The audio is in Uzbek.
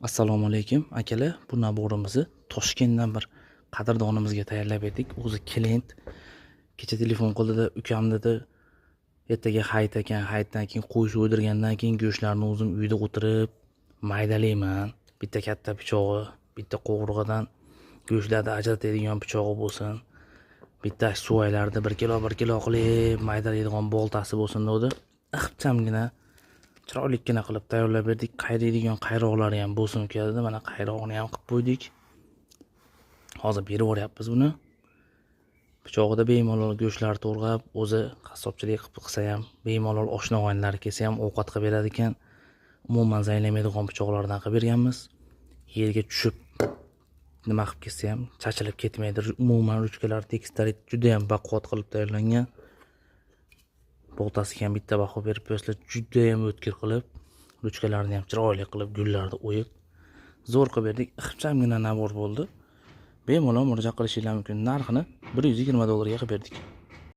Assalomu alaykum akalar. Bu naborimizni Toshkentdan bir qadrdonimizga tayyorlab berdik. O'zi klient kecha telefon qildida, ukam dedi, ertaga hayit ekan, hayitdan keyin qo'y so'ydirgandan keyin go'shtlarni o'zim uyda o'tirib maydalayman. Bitta katta pichog'i, bitta qo'g'irg'idan go'shtlarni ajratadigan pichog'i bo'lsin. Bitta suvaylarda 1 kilo qilib maydalaydigan boltasi bo'lsin dedi. Ixchamgina chiroylikkina qilib tayyorlab berdik. Qayraydigan qayroqlari ham bo'lsin uka dedi. Mana qayroqni ham qilib qo'ydik. Hozir berib yuboryapmiz buni. Pichog'ida bemalol go'shtlar to'g'rab, o'zi qassobchilik qilib qilsa ham, bemalol oshna og'aynilar kelsa ham ovqat qilib beradi ekan. Umuman zanglamaydigan pichoqlardan qilib berganmiz. Yerga tushib nima qilib kelsa ham chachilib ketmaydi. Umuman ruchkalar tekstilari juda ham baquvvat qilib tayyorlangan. Boltasiga ham bitta baho berib qo'yasizlar, juda ham o'tkir qilib, ruchkalarni ham chiroyli qilib, gullarni o'yib zo'r qilib berdik. Ixchamgina nabor bo'ldi. Bemalol murojaat qilishingiz mumkin. Narxini $120 ga qilib berdik.